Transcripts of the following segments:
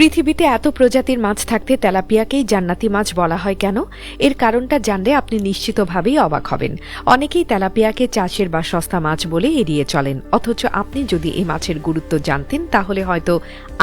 পৃথিবীতে এত প্রজাতির মাছ থাকতে তেলাপিয়াকেই জান্নাতি মাছ বলা হয় কেন? এর কারণটা জানলে আপনি নিশ্চিতভাবেই অবাক হবেন। অনেকেই তেলাপিয়াকে চাষের বা সস্তা মাছ বলে এড়িয়ে চলেন, অথচ আপনি যদি এই মাছের গুরুত্ব জানতেন তাহলে হয়তো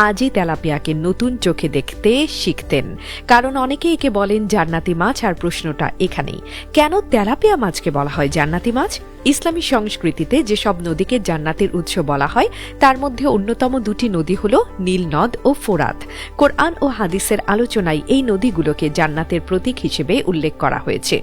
আজই তেলাপিয়াকে নতুন চোখে দেখতে শিখতেন। কারণ অনেকেই একে বলেন জান্নাতি মাছ, আর প্রশ্নটা এখানেই, কেন তেলাপিয়া মাছকে বলা হয় জান্নাতি মাছ? ইসলামী সংস্কৃতিতে যেসব নদীকে জান্নাতের উৎস বলা হয় তার মধ্যে অন্যতম দুটি নদী হল নীল নদ ও ফোরাত। কোরআন ও হাদিসের আলোচনায় এই নদীগুলোকে জান্নাতের প্রতীক হিসেবে উল্লেখ করা হয়েছে।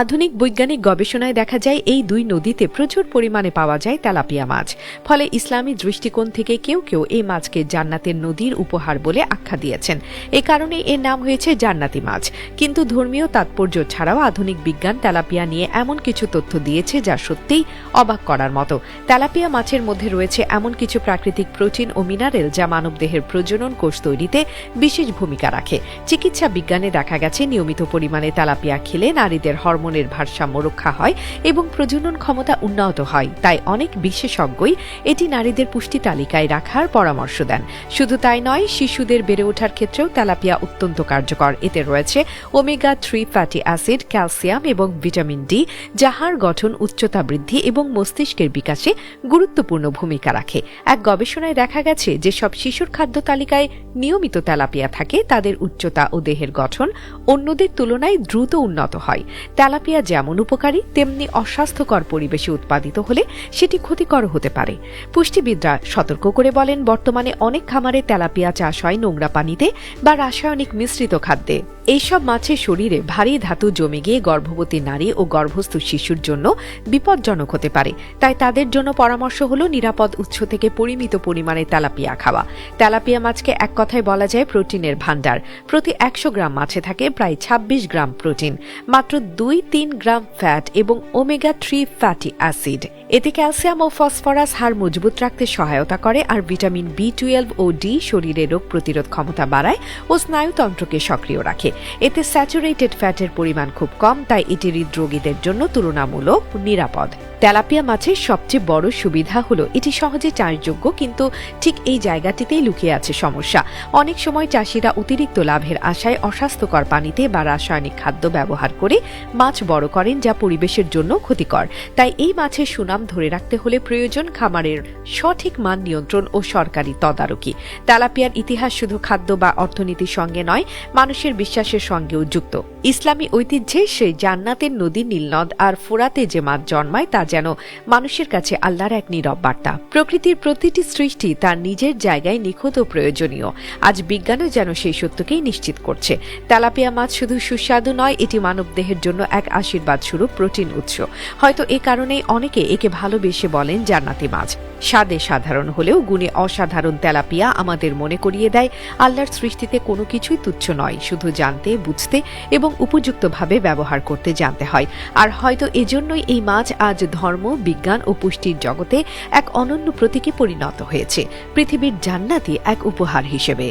আধুনিক বৈজ্ঞানিক গবেষণায় দেখা যায় এই দুই নদীতে প্রচুর পরিমাণে পাওয়া যায় তেলাপিয়া মাছ। ফলে ইসলামী দৃষ্টিকোণ থেকে কেউ কেউ এই মাছকে জান্নাতের নদীর উপহার বলে আখ্যা দিয়েছেন। এ কারণে এর নাম হয়েছে জান্নাতি মাছ। কিন্তু ধর্মীয় তাৎপর্য ছাড়াও আধুনিক বিজ্ঞান তেলাপিয়া নিয়ে এমন কিছু তথ্য দিয়েছে যা সত্যিই অবাক করার মতো। তেলাপিয়া মাছের মধ্যে রয়েছে এমন কিছু প্রাকৃতিক প্রোটিন ও মিনারেল যা মানবদেহের প্রজনন কোষ তৈরিতে বিশেষ ভূমিকা রাখে। চিকিৎসা বিজ্ঞানে দেখা গেছে নিয়মিত পরিমাণে তেলাপিয়া খেলে নারীদের হরমোনের ভারসাম্য রক্ষা হয় এবং প্রজনন ক্ষমতা উন্নত হয়। তাই অনেক বিশেষজ্ঞই এটি নারীদের পুষ্টি তালিকায় রাখার পরামর্শ দেন। শুধু তাই নয়, শিশুদের বেড়ে ওঠার ক্ষেত্রেও তেলাপিয়া অত্যন্ত কার্যকর। এতে রয়েছে ওমেগা-3 ফ্যাটি অ্যাসিড, ক্যালসিয়াম এবং ভিটামিন ডি, যা হাড় গঠন, উচ্চতা বৃদ্ধি এবং মস্তিষ্কের বিকাশে গুরুত্বপূর্ণ ভূমিকা রাখে। এক গবেষণায় দেখা গেছে যেসব শিশুর খাদ্য তালিকায় নিয়মিত তেলাপিয়া থাকে তাদের উচ্চতা ও দেহের গঠন অন্যদের তুলনায় দ্রুত উন্নত হয়। তেলাপিয়া যেমন উপকারী তেমনি অস্বাস্থ্যকর পরিবেশে উৎপাদিত হলে সেটি ক্ষতিকর হতে পারে। পুষ্টিবিদরা সতর্ক করে বলেন, বর্তমানে অনেক খামারে তেলাপিয়া চাষ হয় নোংরা পানিতে বা রাসায়নিক মিশ্রিত খাদ্যে। এইসব মাছের শরীরে ভারী ধাতু জমে গিয়ে গর্ভবতী নারী ও গর্ভস্থ শিশুর জন্য বিপজ্জনক হতে পারে। তাই তাদের জন্য পরামর্শ হল নিরাপদ উৎস থেকে পরিমিত পরিমাণে তেলাপিয়া খাওয়া। তেলাপিয়া মাছকে এক কথায় বলা যায় প্রোটিনের ভাণ্ডার। প্রতি 100 গ্রাম মাছে থাকে প্রায় 26 গ্রাম প্রোটিন, মাত্র 2-3 গ্রাম ফ্যাট এবং ওমেগা-3 ফ্যাটি অ্যাসিড। এতে ক্যালসিয়াম ও ফসফরাস হাড় মজবুত রাখতে সহায়তা করে, আর ভিটামিন B12 ও ডি শরীরে রোগ প্রতিরোধ ক্ষমতা বাড়ায় ও স্নায়ুতন্ত্রকে সক্রিয় রাখে। এতে স্যাচুরেটেড ফ্যাটের পরিমাণ খুব কম, তাই এটি হৃদরোগীদের জন্য তুলনামূলক নিরাপদ। তেলাপিয়া মাছের সবচেয়ে বড় সুবিধা হলো এটি সহজে চাষযোগ্য, কিন্তু ঠিক এই জায়গাটিতেই লুকিয়ে আছে সমস্যা। অনেক সময় চাষিরা অতিরিক্ত লাভের আশায় অস্বাস্থ্যকর পানিতে বা রাসায়নিক খাদ্য ব্যবহার করে মাছ বড় করেন, যা পরিবেশের জন্য ক্ষতিকর। তাই এই মাছের সুনাম ধরে রাখতে হলে প্রয়োজন খামারের সঠিক মান নিয়ন্ত্রণ ও সরকারি তদারকি। তেলাপিয়ার ইতিহাস শুধু খাদ্য বা অর্থনীতির সঙ্গে নয়, মানুষের বিশ্বাসের সঙ্গেও যুক্ত। ইসলামী ঐতিহ্যে সেই জান্নাতের নদী নীলনদ আর ফোরাতে যে মাছ জন্মায় তা যেন মানুষের কাছে আল্লাহর এক নীরব বার্তা। প্রকৃতির প্রতিটি সৃষ্টি তার নিজের জায়গায় নিখুঁত ও প্রয়োজনীয়। আজ বিজ্ঞানও যেন সেই সত্যকেই নিশ্চিত করছে। তেলাপিয়া মাছ শুধু সুস্বাদু নয়, এটি মানবদেহের জন্য এক আশীর্বাদ স্বরূপ প্রোটিন উৎস। হয়তো এ কারণেই অনেকে একে ভালোবেসে বলেন জান্নাতি মাছ। স্বাদে সাধারণ হলেও গুণে অসাধারণ তেলাপিয়া আমাদের মনে করিয়ে দেয় আল্লাহর সৃষ্টিতে কোনো কিছুই তুচ্ছ নয়, শুধু জানতে, বুঝতে এবং উপযুক্তভাবে ব্যবহার করতে জানতে হয়। আর হয়তো এজন্যই এই মাছ আজ ধর্ম, বিজ্ঞান ও পুষ্টির জগতে এক অনন্য প্রতীকে পরিণত হয়েছে, পৃথিবীর জান্নাতি এক উপহার হিসেবে।